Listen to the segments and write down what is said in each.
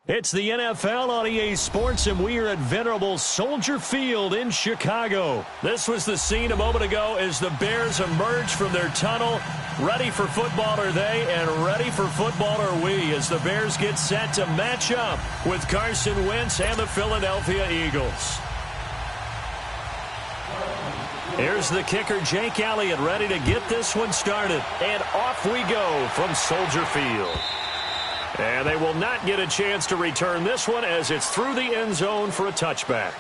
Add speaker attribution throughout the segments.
Speaker 1: It's the NFL on EA Sports, and we are at venerable Soldier Field in Chicago. This was the scene a moment ago as the Bears emerged from their tunnel. Ready for football are they, and ready for football are we, as the Bears get set to match up with Carson Wentz and the Philadelphia Eagles. Here's the kicker, Jake Elliott, ready to get this one started. And off we go from Soldier Field. And they will not get a chance to return this one as it's through the end zone for a touchback.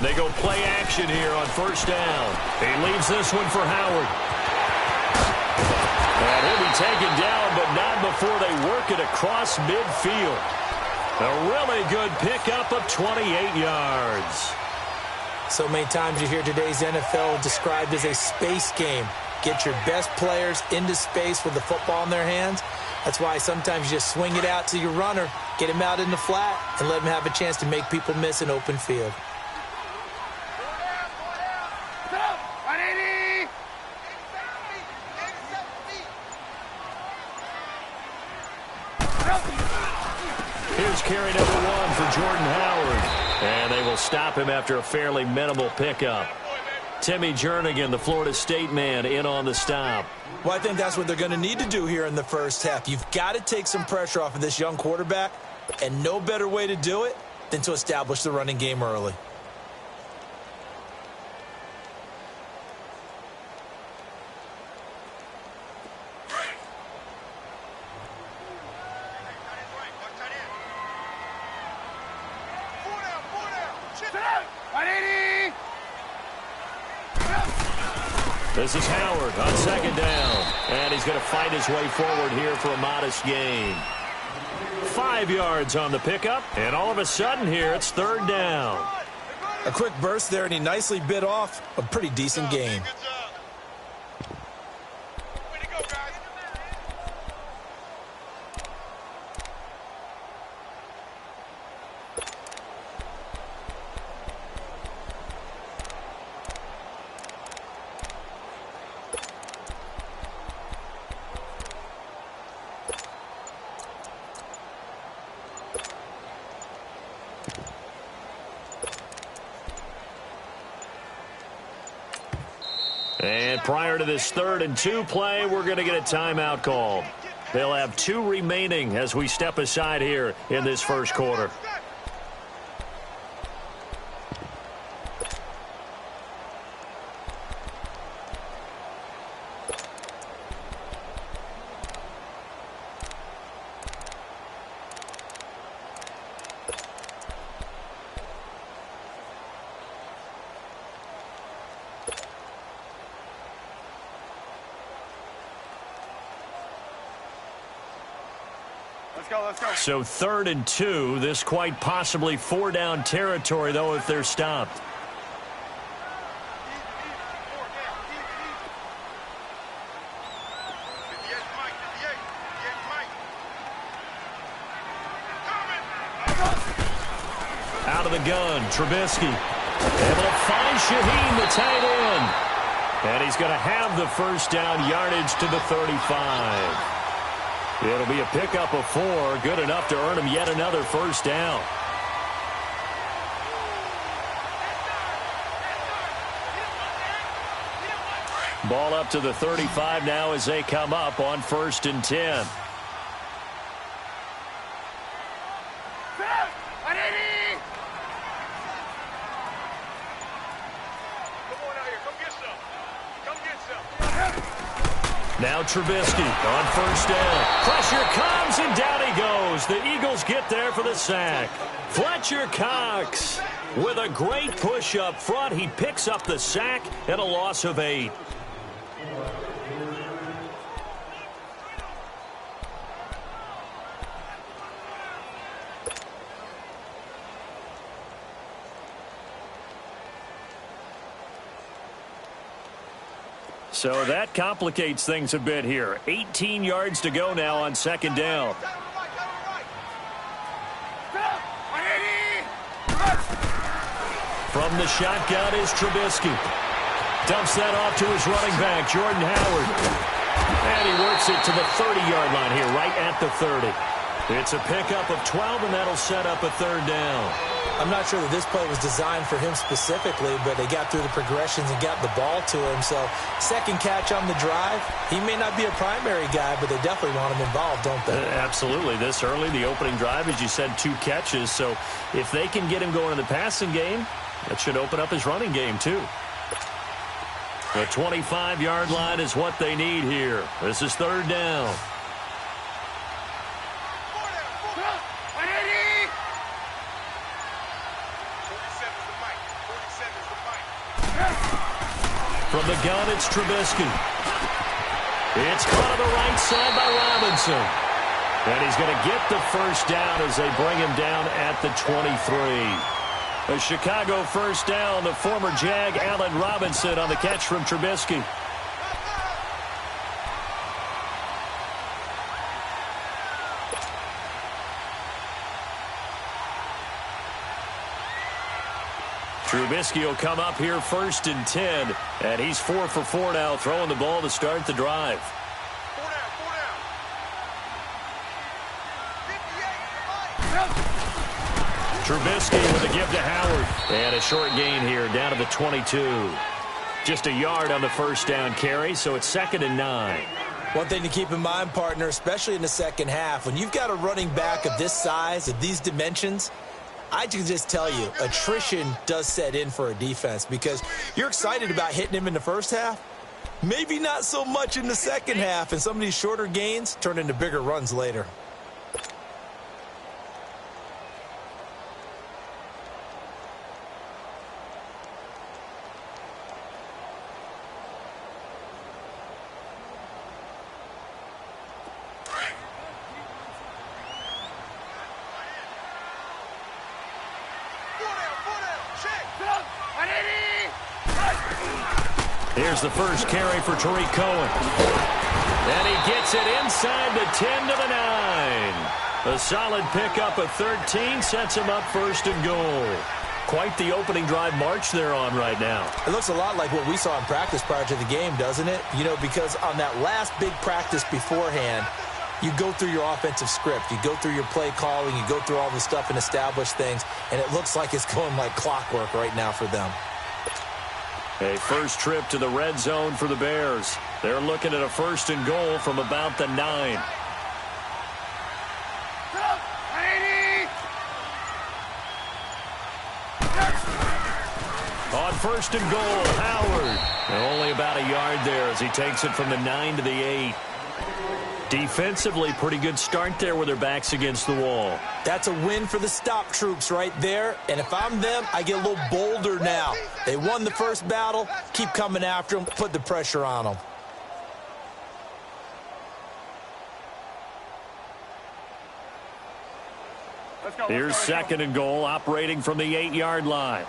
Speaker 1: They go play action here on first down. He leaves this one for Howard. And he'll be taken down, but not before they work it across midfield. A really good pickup of 28 yards.
Speaker 2: So many times you hear today's NFL described as a space game. Get your best players into space with the football in their hands. That's why sometimes you just swing it out to your runner, get him out in the flat, and let him have a chance to make people miss an open field.
Speaker 1: Here's carry number 1 for Jordan Howard. And they will stop him after a fairly minimal pickup. Timmy Jernigan, the Florida State man, in on the stop.
Speaker 2: Well, I think that's what they're going to need to do here in the first half. You've got to take some pressure off of this young quarterback, and no better way to do it than to establish the running game early.
Speaker 1: This is Howard on second down. And he's going to fight his way forward here for a modest gain. 5 yards on the pickup. And all of a sudden here, it's third down.
Speaker 2: A quick burst there, and he nicely bit off a pretty decent gain.
Speaker 1: And prior to this 3rd and 2 play, we're going to get a timeout called. They'll have 2 remaining as we step aside here in this first quarter.
Speaker 3: Let's go.
Speaker 1: So 3rd and 2, this quite possibly 4-down territory, though, if they're stopped. Out of the gun, Trubisky. Able to find Shaheen, the tight end. And he's going to have the first down yardage to the 35. It'll be a pickup of 4, good enough to earn him yet another first down. Ball up to the 35 now as they come up on 1st and 10. Now Trubisky on first down. Pressure comes, and down he goes. The Eagles get there for the sack. Fletcher Cox with a great push up front. He picks up the sack and a loss of 8. So that complicates things a bit here. 18 yards to go now on second down. From the shotgun is Trubisky. Dumps that off to his running back, Jordan Howard. And he works it to the 30-yard line here, right at the 30. It's a pickup of 12, and that'll set up a third down.
Speaker 2: I'm not sure that this play was designed for him specifically, but they got through the progressions and got the ball to him. So second catch on the drive. He may not be a primary guy, but they definitely want him involved, don't they?
Speaker 1: Absolutely. This early, the opening drive, as you said, 2 catches. So if they can get him going in the passing game, that should open up his running game too. The 25-yard line is what they need here. This is third down. From the gun, it's Trubisky. It's caught on the right side by Robinson. And he's going to get the first down as they bring him down at the 23. A Chicago first down, the former Jag, Allen Robinson, on the catch from Trubisky. Trubisky will come up here first and 10, and he's 4 for 4 now, throwing the ball to start the drive. Trubisky with a give to Howard, and a short gain here down to the 22. Just a yard on the first down carry, so it's 2nd and 9.
Speaker 2: One thing to keep in mind, partner, especially in the second half, when you've got a running back of this size, of these dimensions, I can just tell you, attrition does set in for a defense because you're excited about hitting him in the first half. Maybe not so much in the second half, and some of these shorter gains turn into bigger runs later.
Speaker 1: Here's the first carry for Tariq Cohen. And he gets it inside the 10 to the 9. A solid pickup of 13 sets him up first and goal. Quite the opening drive march they're on right now.
Speaker 2: It looks a lot like what we saw in practice prior to the game, doesn't it? You know, because on that last big practice beforehand, you go through your offensive script. You go through your play calling. You go through all the stuff and establish things. And it looks like it's going like clockwork right now for them.
Speaker 1: A first trip to the red zone for the Bears. They're looking at a first and goal from about the 9. On first and goal, Howard. And only about a yard there as he takes it from the 9 to the 8. Defensively, pretty good start there with their backs against the wall.
Speaker 2: That's a win for the stop troops right there. And if I'm them, I get a little bolder now. They won the first battle. Keep coming after them. Put the pressure on them.
Speaker 1: Here's second and goal, operating from the 8-yard line.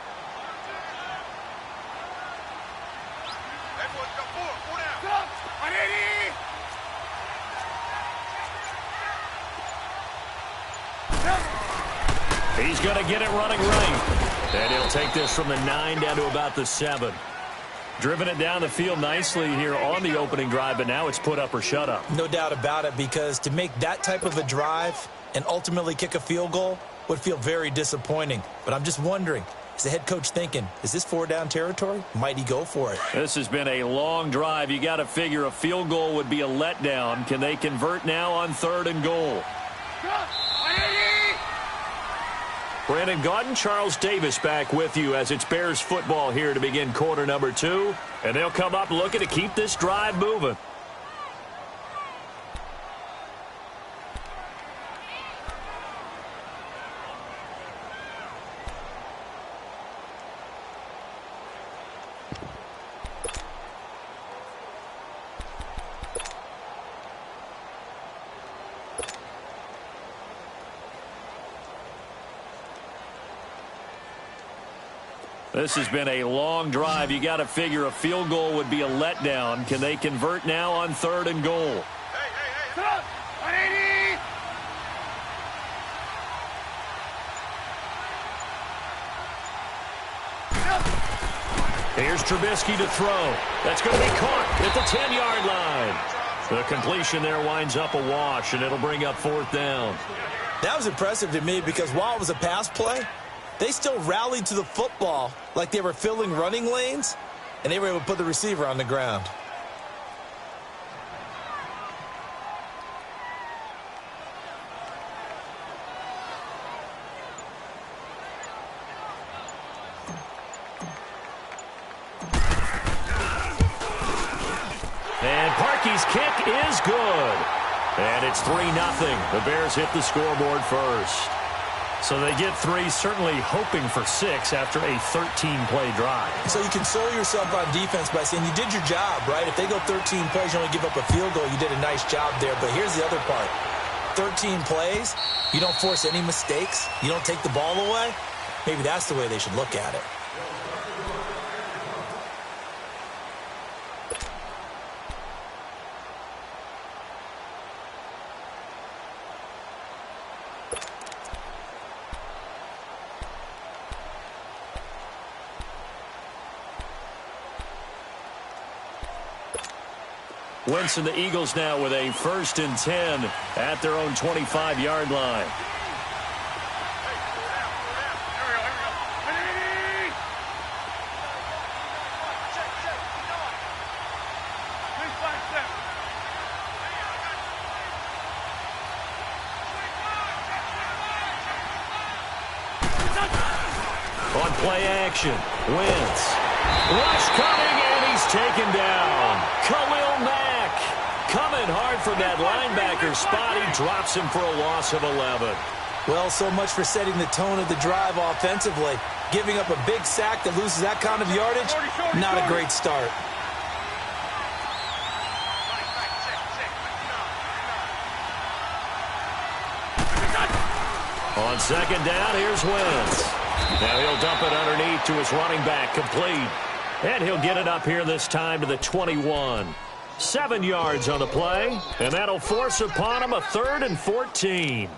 Speaker 1: He's going to get it running right. And he'll take this from the 9 down to about the 7. Driven it down the field nicely here on the opening drive, but now it's put up or shut up.
Speaker 2: No doubt about it, because to make that type of a drive and ultimately kick a field goal would feel very disappointing. But I'm just wondering, is the head coach thinking, is this 4-down territory? Might he go for it?
Speaker 1: This has been a long drive. You got to figure a field goal would be a letdown. Can they convert now on 3rd and goal? Brandon Gaudin, Charles Davis back with you as it's Bears football here to begin quarter number 2. And they'll come up looking to keep this drive moving. This has been a long drive. You got to figure a field goal would be a letdown. Can they convert now on 3rd and goal? Here's Trubisky to throw. That's going to be caught at the 10-yard line. The completion there winds up a wash, and it'll bring up 4th down.
Speaker 2: That was impressive to me because while it was a pass play, they still rallied to the football like they were filling running lanes, and they were able to put the receiver on the ground.
Speaker 1: And Parkey's kick is good. And it's 3-0. The Bears hit the scoreboard first. So they get 3, certainly hoping for 6 after a 13-play drive.
Speaker 2: So you console yourself on defense by saying you did your job, right? If they go 13 plays, you only give up a field goal, you did a nice job there. But here's the other part. 13 plays, you don't force any mistakes, you don't take the ball away. Maybe that's the way they should look at it.
Speaker 1: Wentz and the Eagles now with a 1st and 10 at their own 25-yard line. On play action, Wentz. Rush coming, and he's taken down. Khalil Mack coming hard from that linebacker spot. He drops him for a loss of 11.
Speaker 2: Well, so much for setting the tone of the drive offensively. Giving up a big sack that loses that kind of yardage, not a great start.
Speaker 1: On 2nd down, here's Wentz. Now he'll dump it underneath to his running back, complete. And he'll get it up here this time to the 21. 7 yards on the play, and that'll force upon him a 3rd and 14.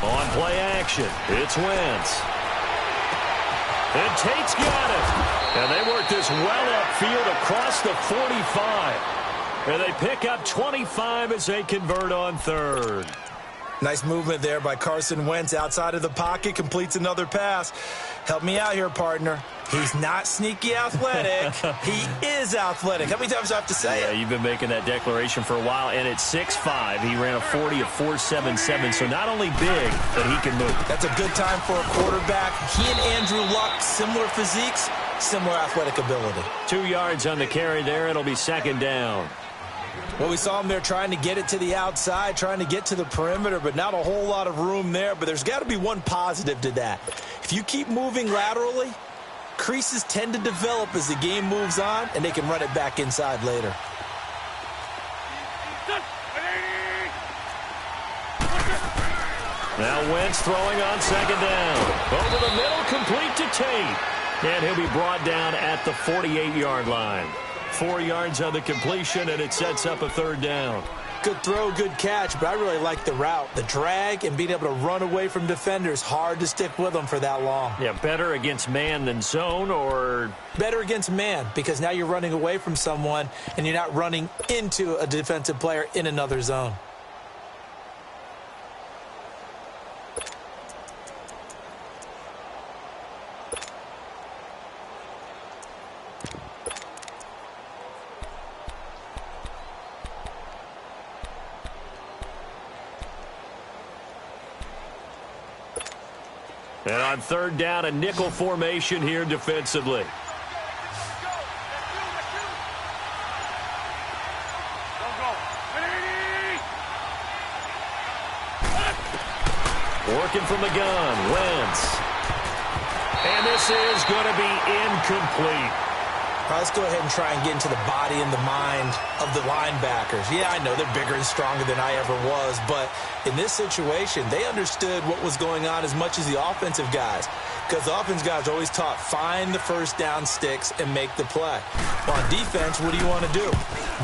Speaker 1: On play action, it's Wentz. And Tate's got it. And they work this well upfield across the 45. And they pick up 25 as they convert on 3rd.
Speaker 2: Nice movement there by Carson Wentz outside of the pocket, completes another pass. Help me out here, partner. He's not sneaky athletic. He is athletic. How many times do I have to say it?
Speaker 1: You've been making that declaration for a while, and at 6'5", he ran a 40 of 4.77, so not only big, but he can move.
Speaker 2: That's a good time for a quarterback. He and Andrew Luck, similar physiques, similar athletic ability.
Speaker 1: 2 yards on the carry there. It'll be 2nd down.
Speaker 2: Well, we saw him there trying to get it to the outside, trying to get to the perimeter, but not a whole lot of room there. But there's got to be one positive to that. If you keep moving laterally, creases tend to develop as the game moves on, and they can run it back inside later.
Speaker 1: Now Wentz throwing on 2nd down. Over the middle, complete to Tate. And he'll be brought down at the 48-yard line. 4 yards on the completion, and it sets up a 3rd down.
Speaker 2: Good throw, good catch, but I really like the route. The drag and being able to run away from defenders, hard to stick with them for that long.
Speaker 1: Yeah, better against man than zone, or?
Speaker 2: Better against man, because now you're running away from someone and you're not running into a defensive player in another zone.
Speaker 1: And on 3rd down, a nickel formation here defensively. Working from the gun, Wentz. And this is going to be incomplete.
Speaker 2: All right, let's go ahead and try and get into the body and the mind of the linebackers. Yeah, I know they're bigger and stronger than I ever was, but in this situation, they understood what was going on as much as the offensive guys, because the offensive guys are always taught, find the first down sticks and make the play. Well, on defense, what do you want to do?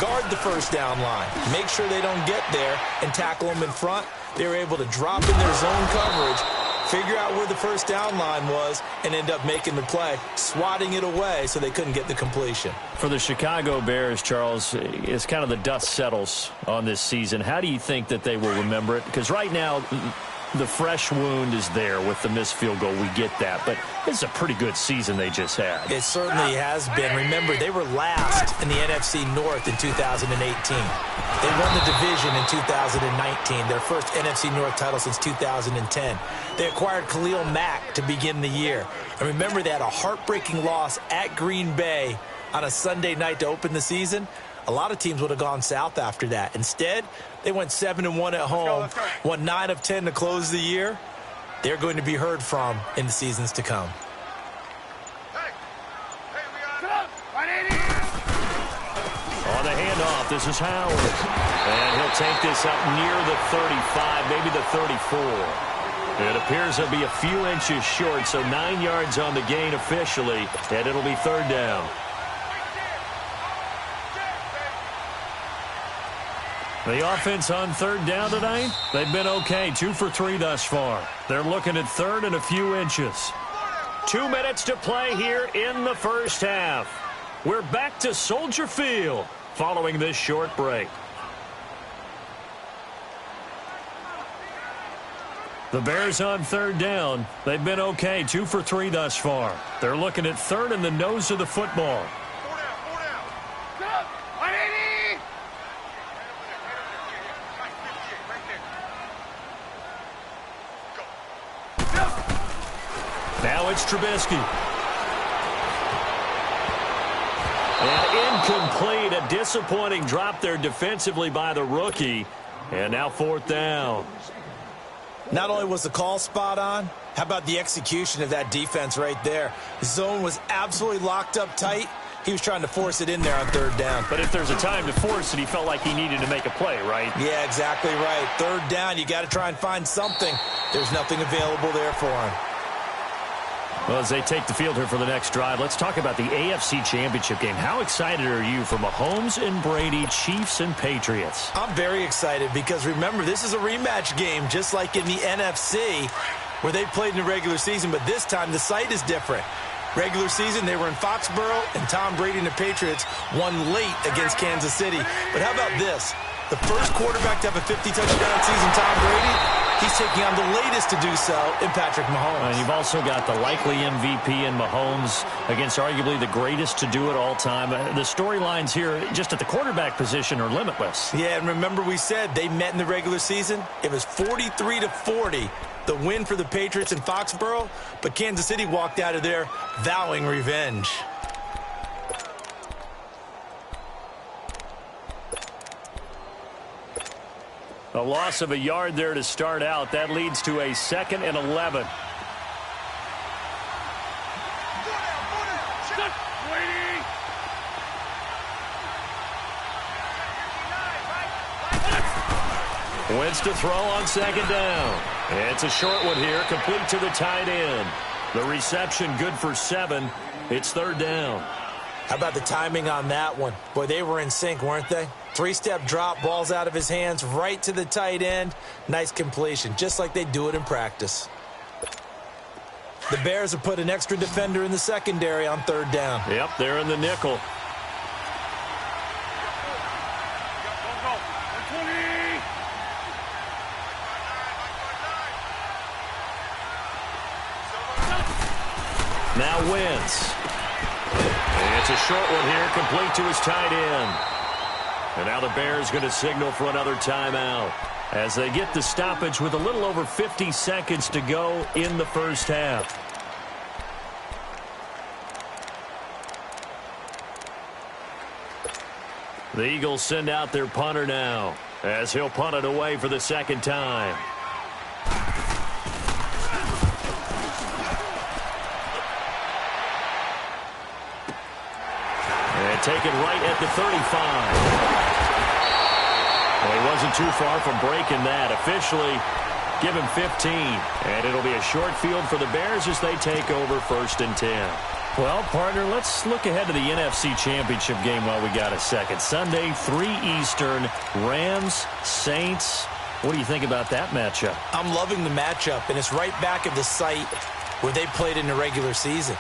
Speaker 2: Guard the first down line. Make sure they don't get there and tackle them in front. They were able to drop in their zone coverage, figure out where the first down line was, and end up making the play, swatting it away so they couldn't get the completion.
Speaker 1: For the Chicago Bears, Charles, as kind of the dust settles on this season, how do you think that they will remember it? Because right now, the fresh wound is there with the missed field goal. We get that. But it's a pretty good season they just had.
Speaker 2: It certainly has been. Remember, they were last in the NFC North in 2018. They won the division in 2019, their first NFC North title since 2010. They acquired Khalil Mack to begin the year. And remember, they had a heartbreaking loss at Green Bay on a Sunday night to open the season. A lot of teams would have gone south after that. Instead, they went 7-1 at home, won 9 of 10 to close the year. They're going to be heard from in the seasons to come.
Speaker 1: On the handoff, this is Howard. And he'll take this up near the 35, maybe the 34. It appears he'll be a few inches short, so 9 yards on the gain officially, and it'll be third down. The offense on third down tonight, they've been okay, 2 for 3 thus far. They're looking at third and a few inches. 2 minutes to play here in the first half. We're back to Soldier Field following this short break. The Bears on third down, they've been okay, 2 for 3 thus far. They're looking at third and the nose of the football. Now it's Trubisky. And incomplete, a disappointing drop there defensively by the rookie. And now fourth down.
Speaker 2: Not only was the call spot on, how about the execution of that defense right there? The zone was absolutely locked up tight. He was trying to force it in there on third down.
Speaker 1: But if there's a time to force it, he felt like he needed to make a play, right?
Speaker 2: Yeah, exactly right. Third down, you got to try and find something. There's nothing available there for him.
Speaker 1: Well, as they take the field here for the next drive, let's talk about the AFC Championship game. How excited are you for Mahomes and Brady, Chiefs and Patriots?
Speaker 2: I'm very excited because, remember, this is a rematch game, just like in the NFC, where they played in the regular season, but this time the site is different. Regular season, they were in Foxborough, and Tom Brady and the Patriots won late against Kansas City. But how about this? The first quarterback to have a 50-touchdown season, Tom Brady, he's taking on the latest to do so in Patrick Mahomes.
Speaker 1: And you've also got the likely MVP in Mahomes against arguably the greatest to do it all time. The storylines here just at the quarterback position are limitless.
Speaker 2: Yeah, and remember we said they met in the regular season? It was 43-40, the win for the Patriots in Foxborough, but Kansas City walked out of there vowing revenge.
Speaker 1: A loss of a yard there to start out. That leads to a 2nd and 11. Wentz to throw on 2nd down. It's a short one here, complete to the tight end. The reception good for 7. It's third down.
Speaker 2: How about the timing on that one? Boy, they were in sync, weren't they? 3-step drop, balls out of his hands, right to the tight end. Nice completion, just like they do it in practice. The Bears have put an extra defender in the secondary on third down.
Speaker 1: Yep, they're in the nickel. Now Wentz. It's a short one here, complete to his tight end. And now the Bears going to signal for another timeout as they get the stoppage with a little over 50 seconds to go in the first half. The Eagles send out their punter now, as he'll punt it away for the second time. And taken right at the 35. Well, he wasn't too far from breaking that. Officially, give him 15. And it'll be a short field for the Bears as they take over 1st and 10. Well, partner, let's look ahead to the NFC Championship game while we got a second. Sunday, 3 Eastern, Rams, Saints. What do you think about that matchup?
Speaker 2: I'm loving the matchup, and it's right back at the site where they played in the regular season.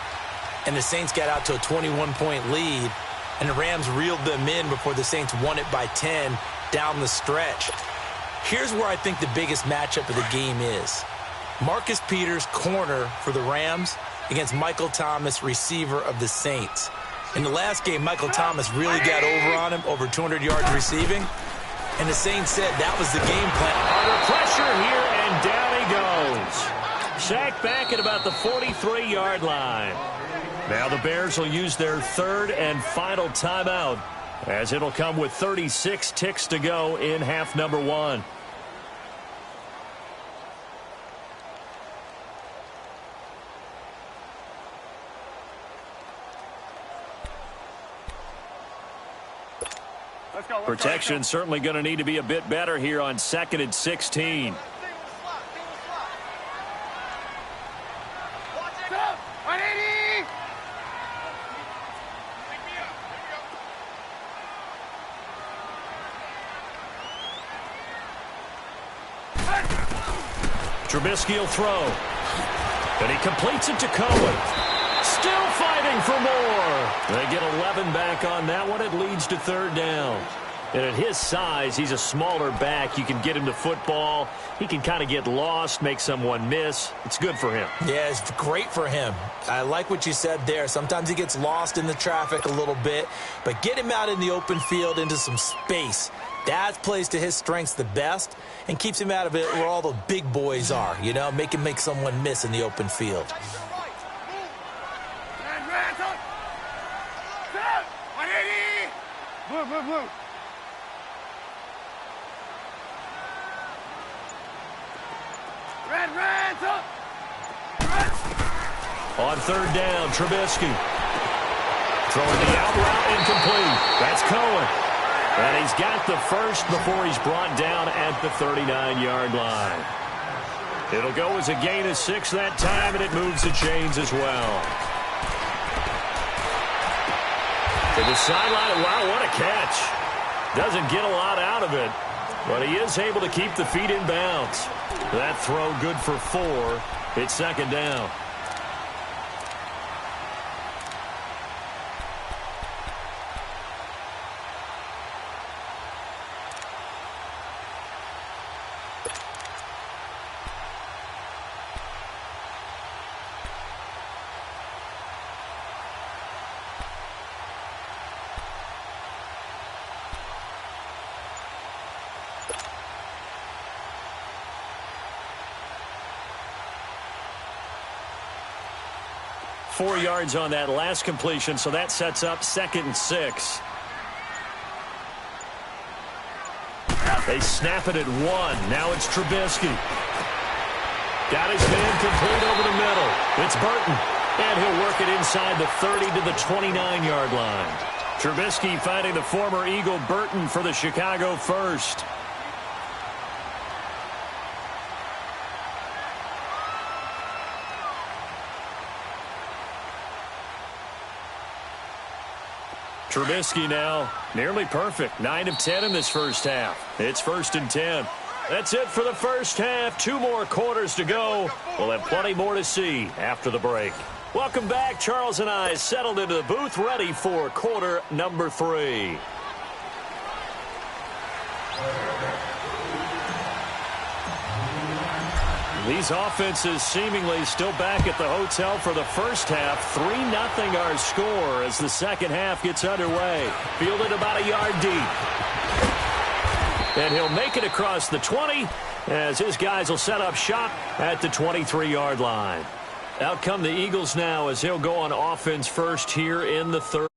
Speaker 2: And the Saints got out to a 21-point lead, and the Rams reeled them in before the Saints won it by 10 down the stretch. Here's where I think the biggest matchup of the game is. Marcus Peters, corner for the Rams, against Michael Thomas, receiver of the Saints. In the last game, Michael Thomas really got over on him, over 200 yards receiving. And the Saints said that was the game plan.
Speaker 1: Under pressure here, and down he goes. Sacked back at about the 43-yard line. Now the Bears will use their 3rd and final timeout, as it'll come with 36 ticks to go in half number 1. Protection certainly going to need to be a bit better here on 2nd and 16. Trubisky will throw. And he completes it to Cohen. Still fighting for more. They get 11 back on that one. It leads to 3rd down. And at his size, he's a smaller back. You can get him to football. He can kind of get lost, make someone miss. It's good for him.
Speaker 2: Yeah, it's great for him. I like what you said there. Sometimes he gets lost in the traffic a little bit. But get him out in the open field into some space. That plays to his strengths the best and keeps him out of it where all the big boys are. You know, make him make someone miss in the open field.
Speaker 1: On 3rd down, Trubisky. Throwing the out route incomplete. That's Cohen. And he's got the first before he's brought down at the 39-yard line. It'll go as a gain of 6 that time, and it moves the chains as well. To the sideline. Wow, what a catch. Doesn't get a lot out of it, but he is able to keep the feet in bounds. That throw good for 4. It's 2nd down. Four yards on that last completion, so that sets up 2nd and 6. They snap it at 1. Now it's Trubisky. Got his man complete over the middle. It's Burton. And he'll work it inside the 30 to the 29-yard line. Trubisky finding the former Eagle Burton for the Chicago first. Trubisky now nearly perfect. 9 of 10 in this first half. It's 1st and 10. That's it for the first half. 2 more quarters to go. We'll have plenty more to see after the break. Welcome back. Charles and I settled into the booth ready for quarter number 3. These offenses seemingly still back at the hotel for the first half. 3-0 our score as the second half gets underway. Fielded about a yard deep. And he'll make it across the 20 as his guys will set up shop at the 23-yard line. Out come the Eagles now as he'll go on offense first here in the third.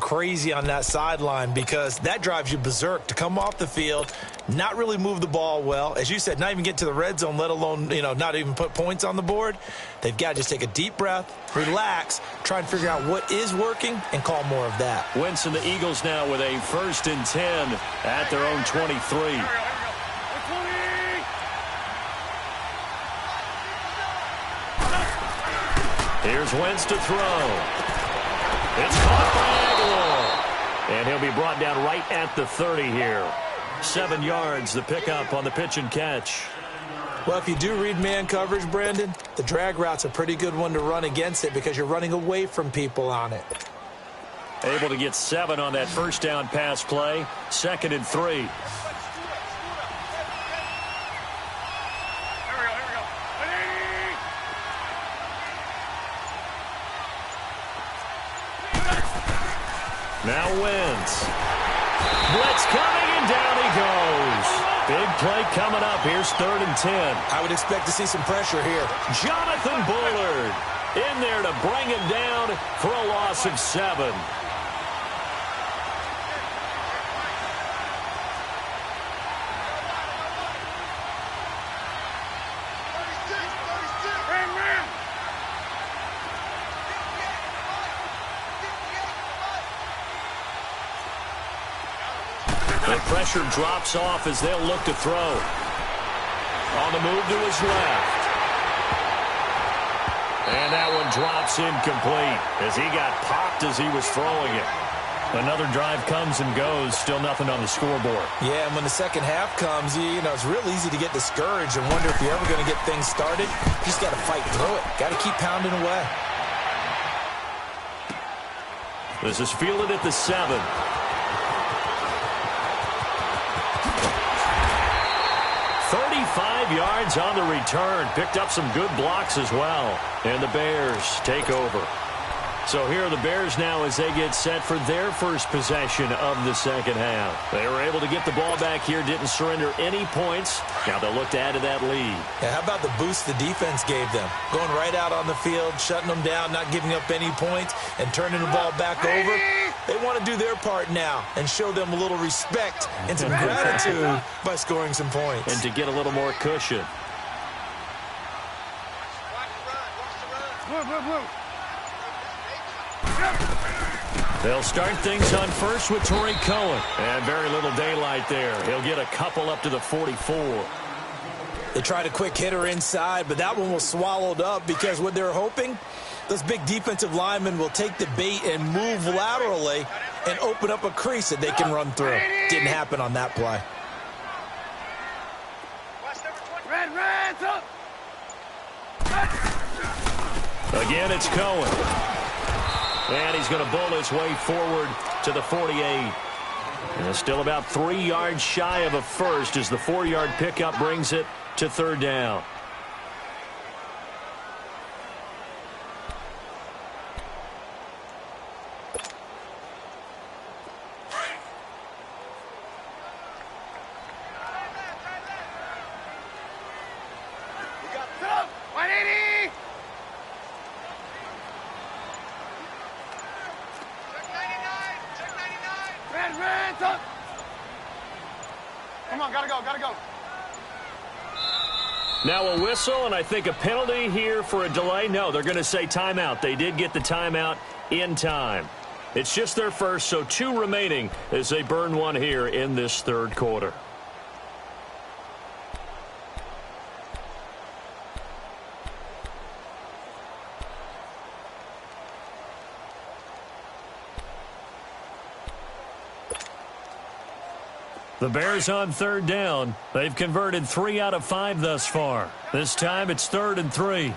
Speaker 2: crazy on that sideline because that drives you berserk to come off the field, not really move the ball well. As you said, not even get to the red zone, let alone, not even put points on the board. They've got to just take a deep breath, relax, try and figure out what is working, and call more of that.
Speaker 1: Wentz and the Eagles now with a 1st and 10 at their own 23. Here's Wentz to throw. It's caught by Aguilar. And he'll be brought down right at the 30 here. 7 yards, the pickup on the pitch and catch.
Speaker 2: Well, if you do read man coverage, Brandon, the drag route's a pretty good one to run against it because you're running away from people on it.
Speaker 1: Able to get 7 on that first down pass play. 2nd and 3. Now Wentz. Blitz coming, and down he goes. Big play coming up. Here's 3rd and 10.
Speaker 2: I would expect to see some pressure here.
Speaker 1: Jonathan Bullard in there to bring him down for a loss of 7. The pressure drops off as they'll look to throw. On the move to his left. And that one drops incomplete as he got popped as he was throwing it. Another drive comes and goes. Still nothing on the scoreboard.
Speaker 2: Yeah, and when the second half comes, it's real easy to get discouraged and wonder if you're ever going to get things started. You just got to fight through it. Got to keep pounding away.
Speaker 1: This is fielded at the 7. 35 yards on the return. Picked up some good blocks as well. And the Bears take over. So here are the Bears now as they get set for their first possession of the second half. They were able to get the ball back here, didn't surrender any points. Now they'll look to add to that lead.
Speaker 2: Yeah, how about the boost the defense gave them? Going right out on the field, shutting them down, not giving up any points, and turning the ball back over. They want to do their part now and show them a little respect and some gratitude by scoring some points.
Speaker 1: And to get a little more cushion. They'll start things on first with Torrey Cohen. And very little daylight there. He'll get a couple up to the 44.
Speaker 2: They tried a quick hitter inside, but that one was swallowed up because what they're hoping, those big defensive linemen will take the bait and move laterally and open up a crease that they can run through. Didn't happen on that play.
Speaker 1: Again, it's Cohen. And he's going to bull his way forward to the 48. And still about 3 yards shy of a first as the 4-yard pickup brings it to 3rd down.
Speaker 3: Come on, gotta go.
Speaker 1: Now a whistle, and I think a penalty here for a delay. No, they're going to say timeout. They did get the timeout in time. It's just their first, so 2 remaining as they burn one here in this 3rd quarter. The Bears on 3rd down. They've converted 3 out of 5 thus far. This time it's 3rd and 3.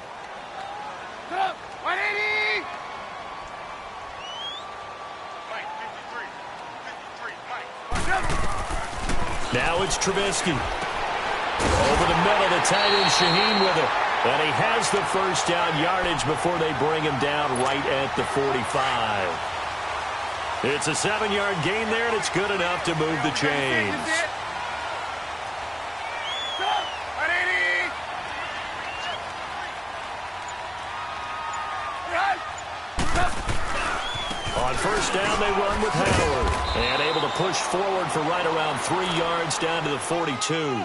Speaker 1: Now it's Trubisky. Over the middle, the tight end Shaheen with it. And he has the first down yardage before they bring him down right at the 45. It's a 7-yard gain there, and it's good enough to move the chains. On On first down, they run with Howard. And able to push forward for right around 3 yards down to the 42.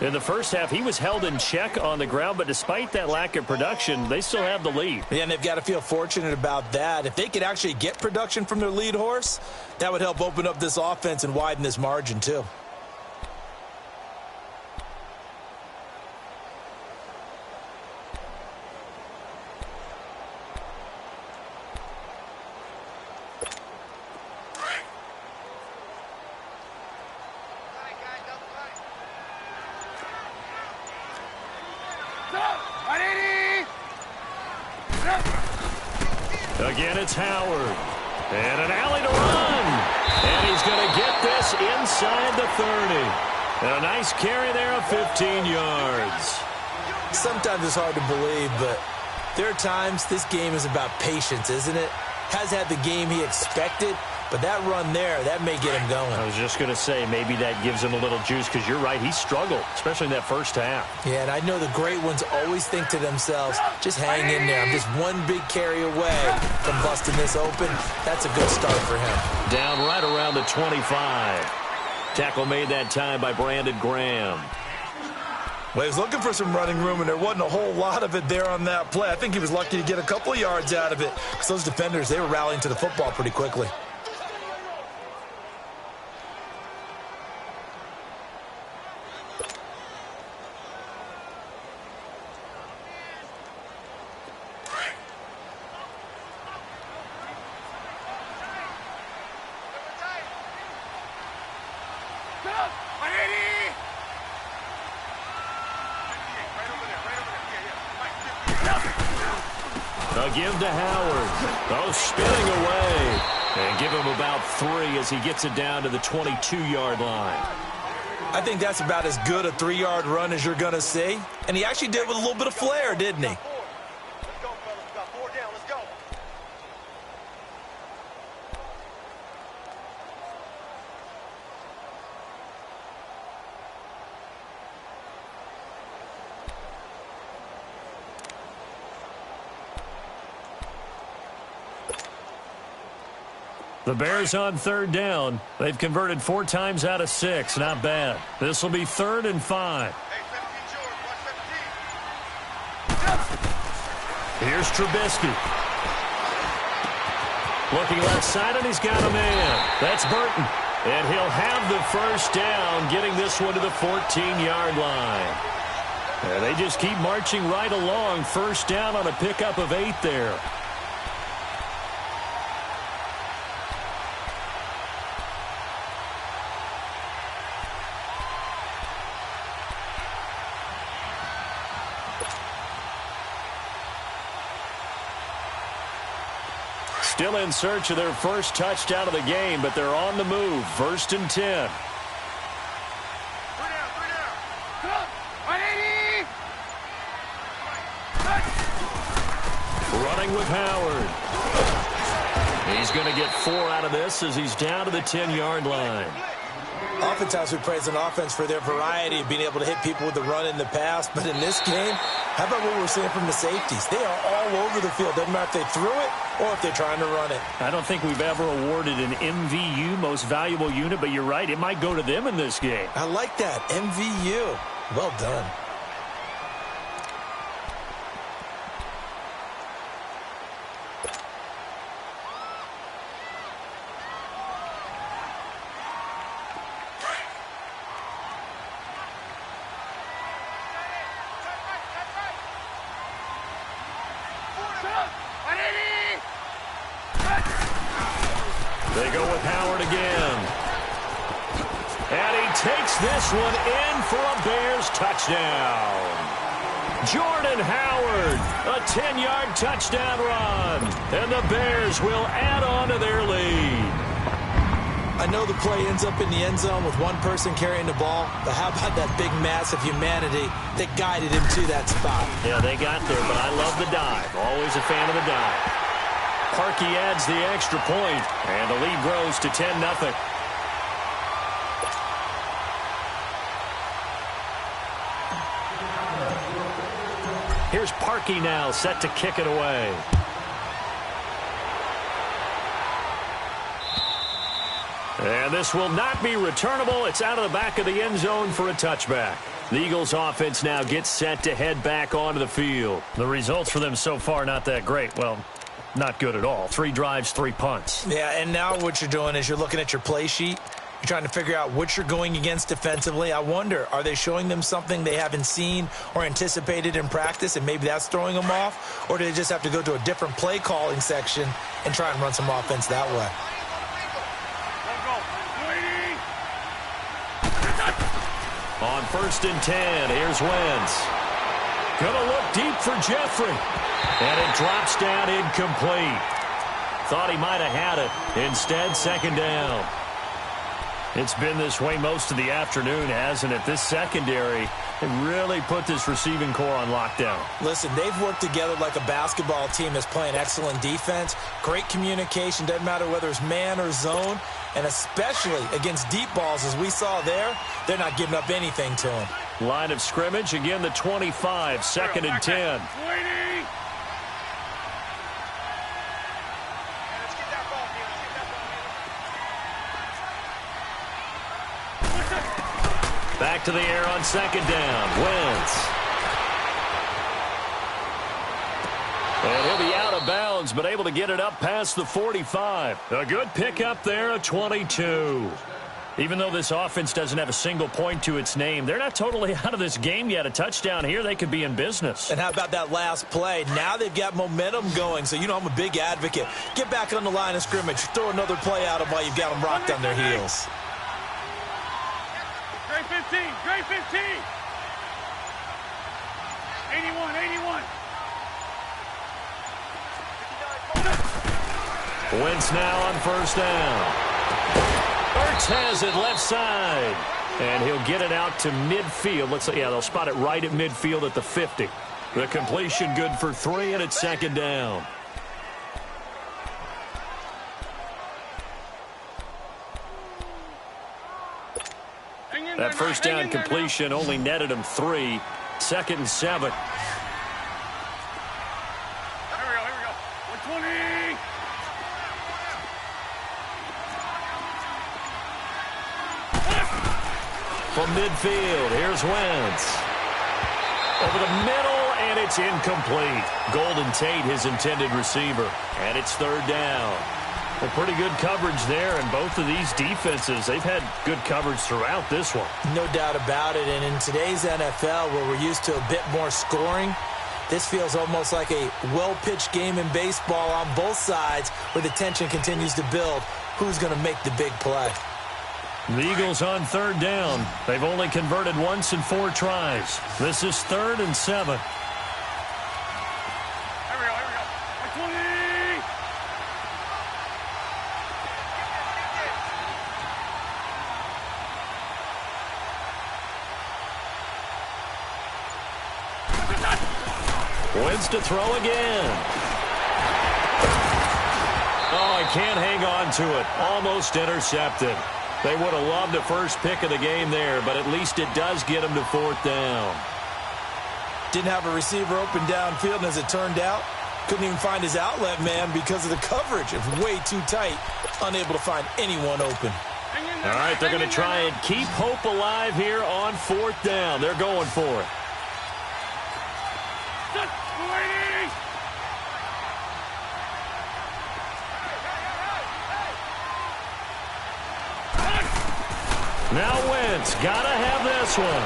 Speaker 1: In the first half, he was held in check on the ground, but despite that lack of production, they still have the lead.
Speaker 2: Yeah, and they've got to feel fortunate about that. If they could actually get production from their lead horse, that would help open up this offense and widen this margin too.
Speaker 1: Again, it's Howard. And an alley to run. And he's going to get this inside the 30. And a nice carry there of 15 yards.
Speaker 2: Sometimes it's hard to believe, but there are times this game is about patience, isn't it? Has had the game he expected, but that run there, that may get him going.
Speaker 1: I was just going to say, maybe that gives him a little juice, because you're right, he struggled, especially in that first half.
Speaker 2: Yeah, and I know the great ones always think to themselves, just hang in there. I'm just one big carry away from busting this open. That's a good start for him.
Speaker 1: Down right around the 25. Tackle made that time by Brandon Graham.
Speaker 2: Well, he was looking for some running room, and there wasn't a whole lot of it there on that play. I think he was lucky to get a couple of yards out of it, because those defenders, they were rallying to the football pretty quickly.
Speaker 1: A give to Howard. Oh, spinning away. And give him about 3 as he gets it down to the 22-yard line.
Speaker 2: I think that's about as good a 3-yard run as you're going to see. And he actually did it with a little bit of flair, didn't he?
Speaker 1: The Bears on third down. They've converted 4 times out of 6. Not bad. This will be 3rd and 5. Here's Trubisky. Looking left side, and he's got a man. That's Burton. And he'll have the first down, getting this one to the 14-yard line. And they just keep marching right along. First down on a pickup of 8 there. Still in search of their first touchdown of the game, but they're on the move. 1st and 10. Running with Howard. He's going to get 4 out of this as he's down to the 10-yard line.
Speaker 2: Oftentimes we praise an offense for their variety of being able to hit people with the run in the pass, but in this game, how about what we're seeing from the safeties? They are all over the field. Doesn't matter if they threw it or if they're trying to run it.
Speaker 1: I don't think we've ever awarded an MVU, most valuable unit, but you're right, it might go to them in this game.
Speaker 2: I like that, MVU. Well done.
Speaker 1: They go with Howard again. And he takes this one in for a Bears touchdown. Jordan Howard, a 10-yard touchdown run. And the Bears will add on to their lead.
Speaker 2: I know the play ends up in the end zone with one person carrying the ball, but how about that big mass of humanity that guided him to that spot?
Speaker 1: Yeah, they got there, but I love the dive. Always a fan of the dive. Parkey adds the extra point, and the lead grows to 10-0. Here's Parkey now, set to kick it away. And this will not be returnable. It's out of the back of the end zone for a touchback. The Eagles offense now gets set to head back onto the field. The results for them so far not that great. Well, not good at all. 3 drives, 3 punts.
Speaker 2: Yeah, and now what you're doing is you're looking at your play sheet. You're trying to figure out what you're going against defensively. I wonder, are they showing them something they haven't seen or anticipated in practice, and maybe that's throwing them off? Or do they just have to go to a different play calling section and try and run some offense that way?
Speaker 1: On 1st and 10, here's Wentz. Gonna look deep for Jeffrey. And it drops down incomplete. Thought he might have had it. Instead, 2nd down. It's been this way most of the afternoon, hasn't it? This secondary really put this receiving core on lockdown.
Speaker 2: Listen, they've worked together like a basketball team that's playing excellent defense. Great communication, doesn't matter whether it's man or zone. And especially against deep balls, as we saw there, they're not giving up anything to them.
Speaker 1: Line of scrimmage, again the 25, 2nd and 10. Back to the air on 2nd down. Wentz. And he'll be out of bounds, but able to get it up past the 45. A good pickup there, a 22. Even though this offense doesn't have a single point to its name, they're not totally out of this game yet. A touchdown here, they could be in business.
Speaker 2: And how about that last play? Now they've got momentum going, so you know I'm a big advocate. Get back on the line of scrimmage. Throw another play at them while you've got them rocked on their heels.
Speaker 3: Great 15, great 15. 81, 81.
Speaker 1: Wentz now on 1st down. Ertz has it left side. And he'll get it out to midfield. They'll spot it right at midfield at the 50. The completion good for 3, and it's 2nd down. That 1st down completion only netted him 3. 2nd and 7.
Speaker 3: Here we go. 120.
Speaker 1: From midfield, here's Wentz. Over the middle, and it's incomplete. Golden Tate, his intended receiver. And it's 3rd down. Well, pretty good coverage there, and both of these defenses, they've had good coverage throughout this one.
Speaker 2: No doubt about it, and in today's NFL, where we're used to a bit more scoring, this feels almost like a well-pitched game in baseball on both sides, where the tension continues to build. Who's going to make the big play?
Speaker 1: The Eagles on 3rd down. They've only converted once in 4 tries. This is 3rd and 7.
Speaker 3: Here we go. 120.
Speaker 1: Wentz to throw again. Oh, he can't hang on to it. Almost intercepted. They would have loved the first pick of the game there, but at least it does get them to 4th down.
Speaker 2: Didn't have a receiver open downfield, and as it turned out, couldn't even find his outlet man because of the coverage. It's way too tight, unable to find anyone open.
Speaker 1: All right, they're going to try and keep hope alive here on 4th down. They're going for it. Now Wentz, gotta have this one.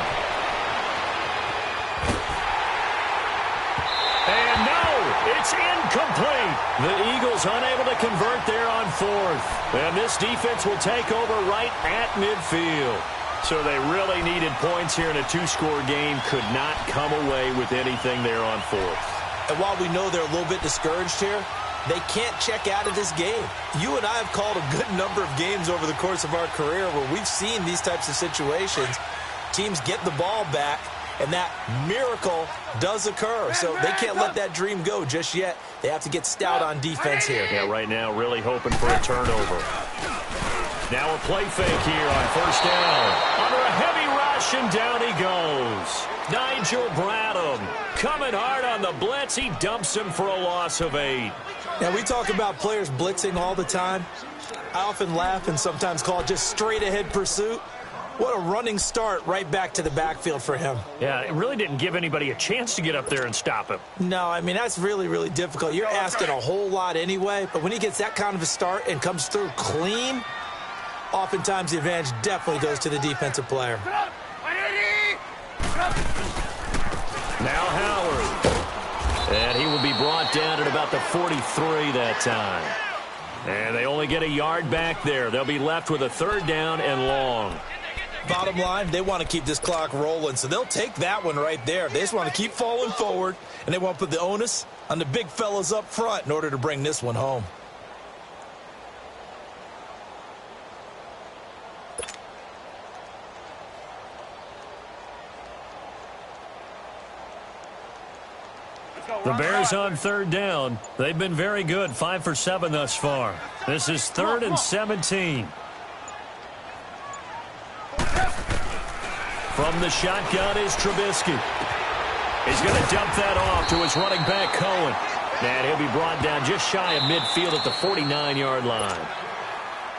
Speaker 1: And no, it's incomplete. The Eagles unable to convert there on 4th. And this defense will take over right at midfield. So they really needed points here in a 2-score game. Could not come away with anything there on 4th.
Speaker 2: And while we know they're a little bit discouraged here, they can't check out of this game. You and I have called a good number of games over the course of our career where we've seen these types of situations. Teams get the ball back, and that miracle does occur. So they can't let that dream go just yet. They have to get stout on defense here.
Speaker 1: Yeah, right now really hoping for a turnover. Now a play fake here on 1st down. Under a heavy rush. rush, and down he goes. Nigel Bradham coming hard on the blitz. He dumps him for a loss of 8.
Speaker 2: Now, we talk about players blitzing all the time. I often laugh and sometimes call it just straight-ahead pursuit. What a running start right back to the backfield for him.
Speaker 1: Yeah, it really didn't give anybody a chance to get up there and stop him.
Speaker 2: No, I mean, that's really, really difficult. You're asking a whole lot anyway, but when he gets that kind of a start and comes through clean, oftentimes the advantage definitely goes to the defensive player.
Speaker 1: Now Howard. And he will be brought down at about the 43 that time. And they only get a yard back there. They'll be left with a 3rd down and long.
Speaker 2: Bottom line, they want to keep this clock rolling, so they'll take that one right there. They just want to keep falling forward, and they want to put the onus on the big fellas up front in order to bring this one home.
Speaker 1: The Bears on 3rd down. They've been very good, 5 for 7 thus far. This is 3rd and 17. From the shotgun is Trubisky. He's going to dump that off to his running back, Cohen. And he'll be brought down just shy of midfield at the 49-yard line.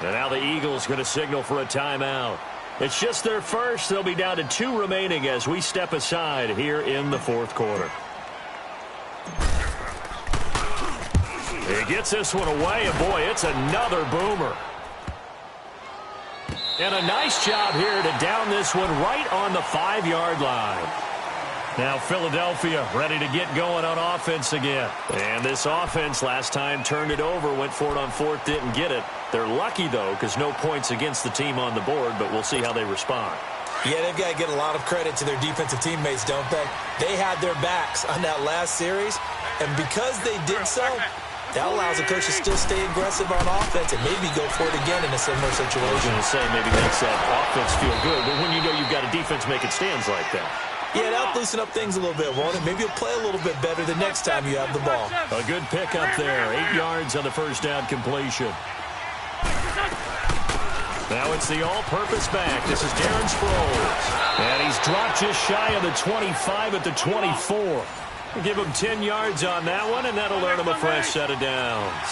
Speaker 1: And now the Eagles going to signal for a timeout. It's just their first. They'll be down to 2 remaining as we step aside here in the 4th quarter. He gets this one away, and boy, it's another boomer. And a nice job here to down this one right on the 5-yard line. Now Philadelphia ready to get going on offense again. And this offense last time turned it over, went for it on 4th, didn't get it. They're lucky, though, because no points against the team on the board, but we'll see how they respond.
Speaker 2: Yeah, they've got to get a lot of credit to their defensive teammates, don't they? They had their backs on that last series, and because they did so, that allows the coach to still stay aggressive on offense and maybe go for it again in a similar situation.
Speaker 1: I was going to say maybe makes that offense feel good, but when you know you've got a defense making stands like that.
Speaker 2: Yeah, that'll loosen up things a little bit, won't it? Maybe you'll play a little bit better the next time you have the ball.
Speaker 1: A good pickup there. 8 yards on the 1st down completion. Now it's the all-purpose back. This is Darren Sproles. And he's dropped just shy of the 25 at the 24. Give him 10 yards on that one, and that'll earn him a fresh set of downs.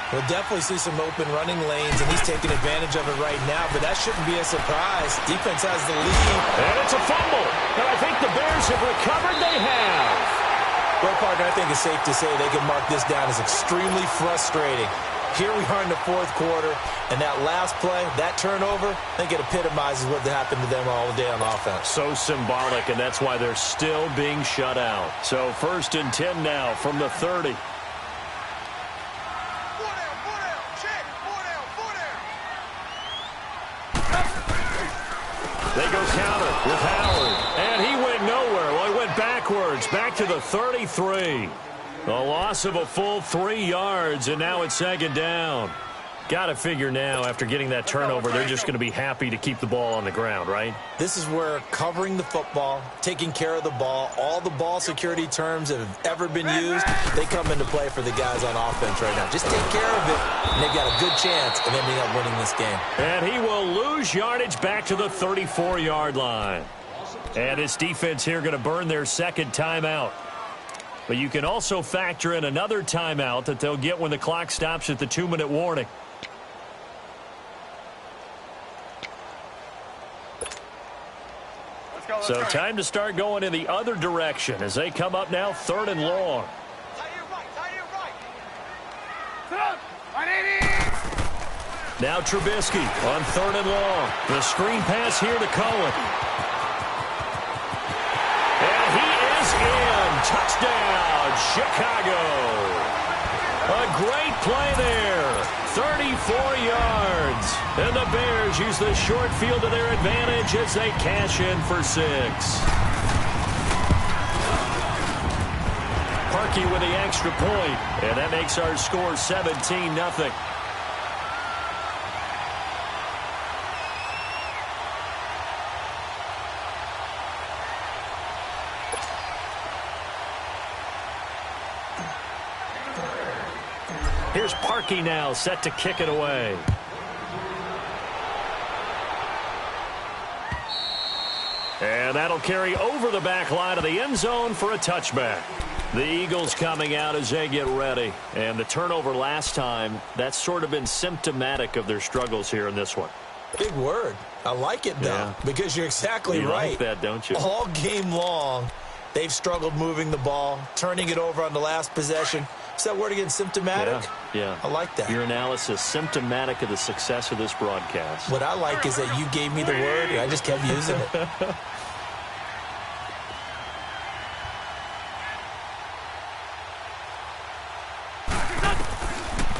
Speaker 2: We'll definitely see some open running lanes, and he's taking advantage of it right now, but that shouldn't be a surprise. Defense has the lead.
Speaker 1: And it's a fumble. And I think the Bears have recovered. They have.
Speaker 2: Well, partner, I think it's safe to say they can mark this down as extremely frustrating. Here we are in the 4th quarter, and that last play, that turnover, I think it epitomizes what happened to them all day on offense.
Speaker 1: So symbolic, and that's why they're still being shut out. So 1st and 10 now from the 30. They go counter with Howard, and he went nowhere. Well, he went backwards, back to the 33. A loss of a full 3 yards, and now it's 2nd down. Got to figure now, after getting that turnover, they're just going to be happy to keep the ball on the ground, right?
Speaker 2: This is where covering the football, taking care of the ball, all the ball security terms that have ever been used, they come into play for the guys on offense right now. Just take care of it, and they've got a good chance of ending up winning this game.
Speaker 1: And he will lose yardage back to the 34-yard line. And his defense here going to burn their 2nd timeout. But you can also factor in another timeout that they'll get when the clock stops at the 2-minute warning. So time to start going in the other direction as they come up now 3rd and long. Now Trubisky on 3rd and long. The screen pass here to Cohen. And he is in. Touchdown, Chicago. A great play there. 34 yards. And the Bears use the short field to their advantage as they cash in for 6. Parkey with the extra point. And that makes our score 17-0. Here's Parkey now, set to kick it away. And that'll carry over the back line of the end zone for a touchback. The Eagles coming out as they get ready. And the turnover last time, that's sort of been symptomatic of their struggles here in this one.
Speaker 2: Big word. I like it, though, because you're exactly right.
Speaker 1: You like that, don't you?
Speaker 2: All game long, they've struggled moving the ball, turning it over on the last possession. Is that word again, symptomatic?
Speaker 1: Yeah.
Speaker 2: I like that.
Speaker 1: Your analysis, symptomatic of the success of this broadcast.
Speaker 2: What I like is that you gave me the word, and I just kept using it.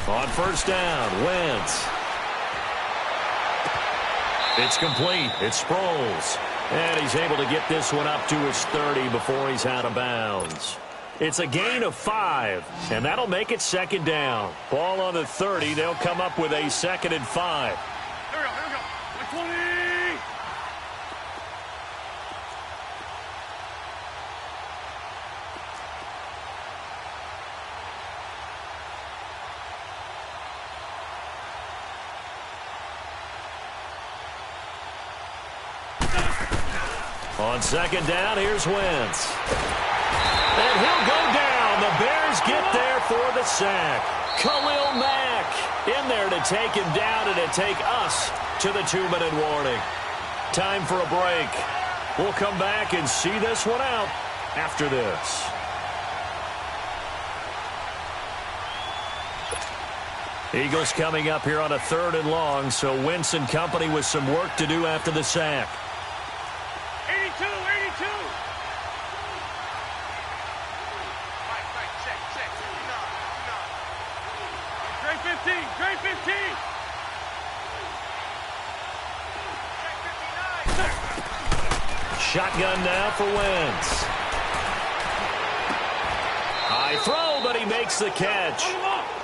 Speaker 1: On first down, Wentz. It's complete. It's Sproles. And he's able to get this one up to his 30 before he's out of bounds. It's a gain of 5, and that'll make it second down. Ball on the 30. They'll come up with a 2nd and 5.
Speaker 3: Here we go. 120.
Speaker 1: On second down, here's Wentz. And he'll go down. The Bears get there for the sack. Khalil Mack in there to take him down and to take us to the 2-minute warning. Time for a break. We'll come back and see this one out after this. Eagles coming up here on a 3rd and long, so Wentz and company with some work to do after the sack.
Speaker 3: 82. Great 15.
Speaker 1: Shotgun now for Wentz. High throw, but he makes the catch.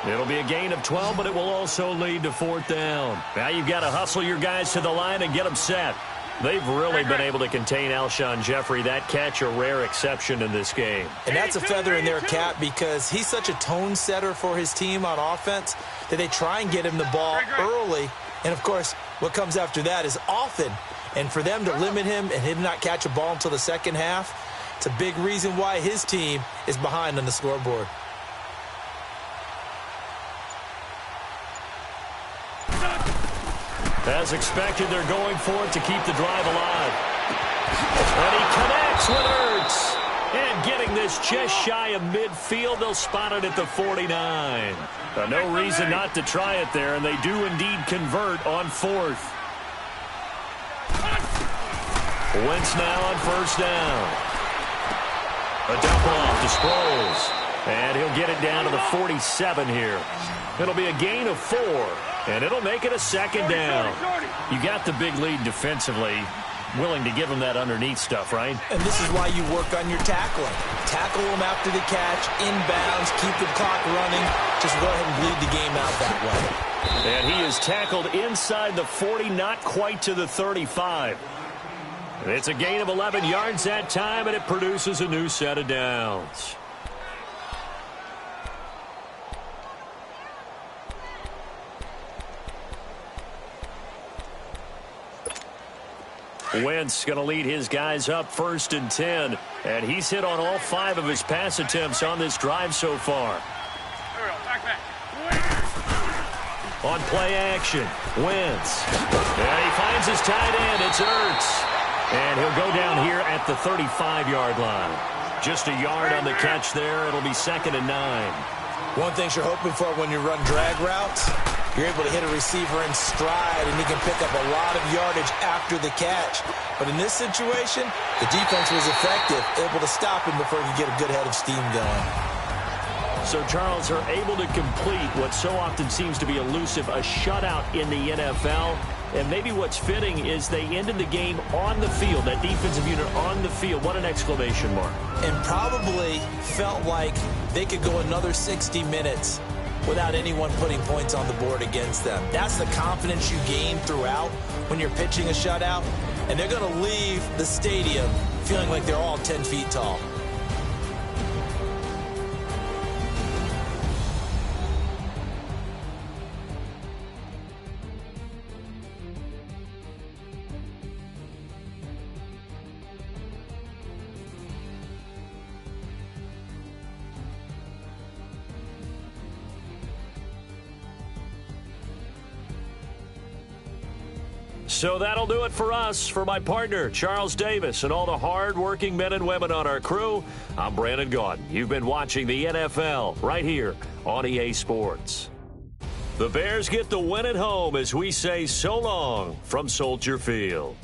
Speaker 1: It'll be a gain of 12, but it will also lead to 4th down. Now you've got to hustle your guys to the line and get them set. They've really been able to contain Alshon Jeffrey. That catch, a rare exception in this game.
Speaker 2: And that's a feather in their cap because he's such a tone setter for his team on offense that they try and get him the ball early. And, of course, what comes after that is often. And for them to limit him and him not catch a ball until the second half, it's a big reason why his team is behind on the scoreboard.
Speaker 1: As expected, they're going for it to keep the drive alive. And he connects with Ertz. And getting this just shy of midfield, they'll spot it at the 49. No reason not to try it there, and they do indeed convert on 4th. Wentz now on first down. A dump off to Sproles. And he'll get it down to the 47 here. It'll be a gain of 4. And it'll make it a 2nd down. You got the big lead defensively. Willing to give them that underneath stuff, right?
Speaker 2: And this is why you work on your tackling. Tackle them after the catch, inbounds, keep the clock running. Just go ahead and bleed the game out that way.
Speaker 1: And he is tackled inside the 40, not quite to the 35. It's a gain of 11 yards that time, and it produces a new set of downs. Wentz going to lead his guys up 1st and 10. And he's hit on all 5 of his pass attempts on this drive so far.
Speaker 3: Here we go. Back.
Speaker 1: On play action, Wentz. And he finds his tight end. It's Ertz. And he'll go down here at the 35-yard line. Just a yard on the catch there. It'll be 2nd and 9.
Speaker 2: One thing you're hoping for when you run drag routes, you're able to hit a receiver in stride, and he can pick up a lot of yardage after the catch. But in this situation, the defense was effective, able to stop him before he could get a good head of steam going.
Speaker 1: So, Charles, are able to complete what so often seems to be elusive, a shutout in the NFL. And maybe what's fitting is they ended the game on the field, that defensive unit on the field. What an exclamation mark.
Speaker 2: And probably felt like they could go another 60 minutes without anyone putting points on the board against them. That's the confidence you gain throughout when you're pitching a shutout. And they're going to leave the stadium feeling like they're all 10 feet tall.
Speaker 1: So that'll do it for us. For my partner, Charles Davis, and all the hard-working men and women on our crew, I'm Brandon Gaudin. You've been watching the NFL right here on EA Sports. The Bears get the win at home as we say so long from Soldier Field.